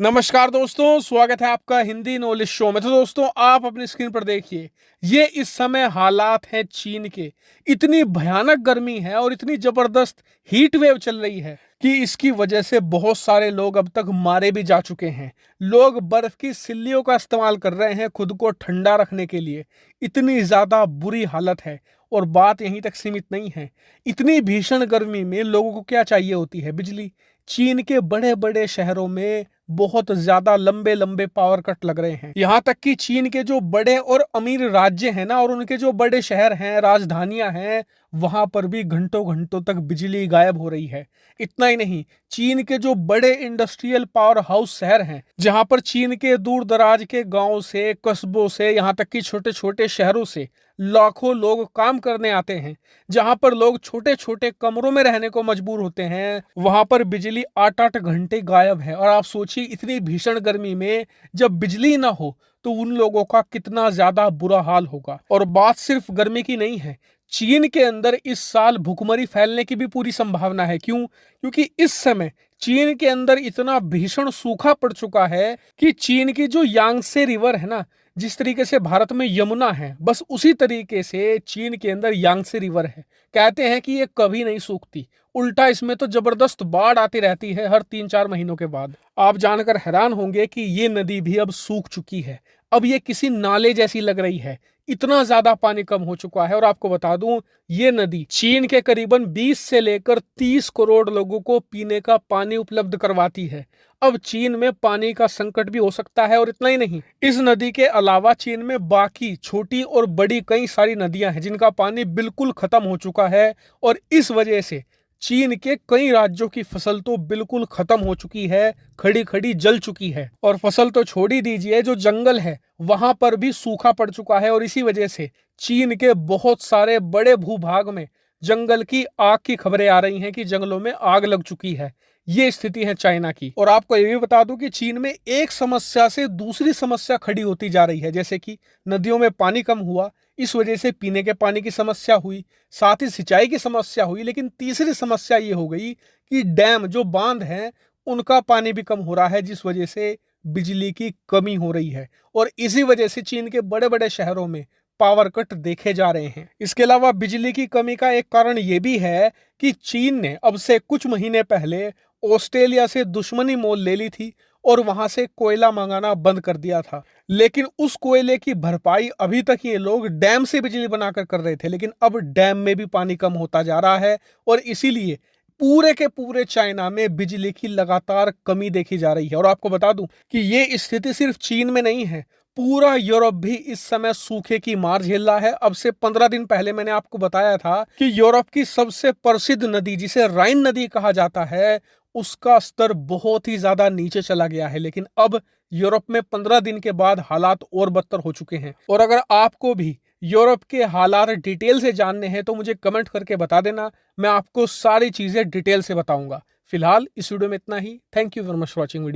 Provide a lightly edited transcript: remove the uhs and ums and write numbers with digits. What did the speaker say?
नमस्कार दोस्तों, स्वागत है आपका हिंदी नॉलेज शो में। तो दोस्तों, आप अपनी स्क्रीन पर देखिए, ये इस समय हालात हैं चीन के। इतनी भयानक गर्मी है और इतनी जबरदस्त हीट वेव चल रही है कि इसकी वजह से बहुत सारे लोग अब तक मारे भी जा चुके हैं। लोग बर्फ की सिल्लियों का इस्तेमाल कर रहे हैं खुद को ठंडा रखने के लिए। इतनी ज्यादा बुरी हालत है और बात यहीं तक सीमित नहीं है। इतनी भीषण गर्मी में लोगों को क्या चाहिए होती है? बिजली। चीन के बड़े बड़े शहरों में बहुत ज्यादा लंबे लंबे पावर कट लग रहे हैं। यहाँ तक कि चीन के जो बड़े और अमीर राज्य हैं ना, और उनके जो बड़े शहर हैं, राजधानियां हैं, वहां पर भी घंटों घंटों तक बिजली गायब हो रही है। इतना ही नहीं, चीन के जो बड़े इंडस्ट्रियल पावर हाउस शहर हैं, जहां पर चीन के दूर दराज के गांव से, कस्बों से, यहाँ तक कि छोटे छोटे शहरों से लाखों लोग काम करने आते हैं, जहां पर लोग छोटे छोटे कमरों में रहने को मजबूर होते हैं, वहां पर बिजली 8-8 घंटे गायब है। और आप सोचिए, इतनी भीषण गर्मी में जब बिजली ना हो तो उन लोगों का कितना ज्यादा बुरा हाल होगा। और बात सिर्फ गर्मी की नहीं है, चीन के अंदर इस साल भुखमरी फैलने की भी पूरी संभावना है। क्यों? क्योंकि इस समय चीन के अंदर इतना भीषण सूखा पड़ चुका है कि चीन की जो यांगसे रिवर है ना, जिस तरीके से भारत में यमुना है, बस उसी तरीके से चीन के अंदर यांगसे रिवर है। कहते हैं कि ये कभी नहीं सूखती, उल्टा इसमें तो जबरदस्त बाढ़ आती रहती है हर 3-4 महीनों के बाद। आप जानकर हैरान होंगे कि ये नदी भी अब सूख चुकी है। अब ये किसी नाले जैसी लग रही है, इतना ज्यादा पानी कम हो चुका है। और आपको बता दूं, ये नदी चीन के करीबन 20 से लेकर 30 करोड़ लोगों को पीने का पानी उपलब्ध करवाती है। अब चीन में पानी का संकट भी हो सकता है। और इतना ही नहीं, इस नदी के अलावा चीन में बाकी छोटी और बड़ी कई सारी नदियां हैं जिनका पानी बिल्कुल खत्म हो चुका है। और इस वजह से चीन के कई राज्यों की फसल तो बिल्कुल खत्म हो चुकी है, खड़ी खड़ी जल चुकी है। और फसल तो छोड़ ही दीजिए, जो जंगल है वहां पर भी सूखा पड़ चुका है। और इसी वजह से चीन के बहुत सारे बड़े भूभाग में जंगल की आग की खबरें आ रही हैं कि जंगलों में आग लग चुकी है। ये स्थिति है चाइना की। और आपको ये भी बता दूं कि चीन में एक समस्या से दूसरी समस्या खड़ी होती जा रही है। जैसे कि नदियों में पानी कम हुआ, इस वजह से पीने के पानी की समस्या हुई, साथ ही सिंचाई की समस्या हुई। लेकिन तीसरी समस्या ये हो गई कि डैम, जो बांध हैं, उनका पानी भी कम हो रहा है, जिस वजह से बिजली की कमी हो रही है। और इसी वजह से चीन के बड़े बड़े शहरों में पावर कट देखे जा रहे हैं। इसके अलावा बिजली की कमी का एक कारण यह भी है कि चीन ने अब से कुछ महीने पहले ऑस्ट्रेलिया से दुश्मनी मोल ले ली थी और वहां से कोयला मंगाना बंद कर दिया था। लेकिन उस कोयले की भरपाई अभी तक ये लोग डैम से बिजली बनाकर कर रहे थे। लेकिन अब डैम में भी पानी कम होता जा रहा है और इसीलिए पूरे के पूरे चाइना में बिजली की लगातार कमी देखी जा रही है। और आपको बता दूं कि ये स्थिति सिर्फ चीन में नहीं है, पूरा यूरोप भी इस समय सूखे की मार झेल रहा है। अब से 15 दिन पहले मैंने आपको बताया था कि यूरोप की सबसे प्रसिद्ध नदी, जिसे राइन नदी कहा जाता है, उसका स्तर बहुत ही ज्यादा नीचे चला गया है। लेकिन अब यूरोप में 15 दिन के बाद हालात और बदतर हो चुके हैं। और अगर आपको भी यूरोप के हालात डिटेल से जानने हैं तो मुझे कमेंट करके बता देना, मैं आपको सारी चीजें डिटेल से बताऊंगा। फिलहाल इस वीडियो में इतना ही। Thank you very much for watching video.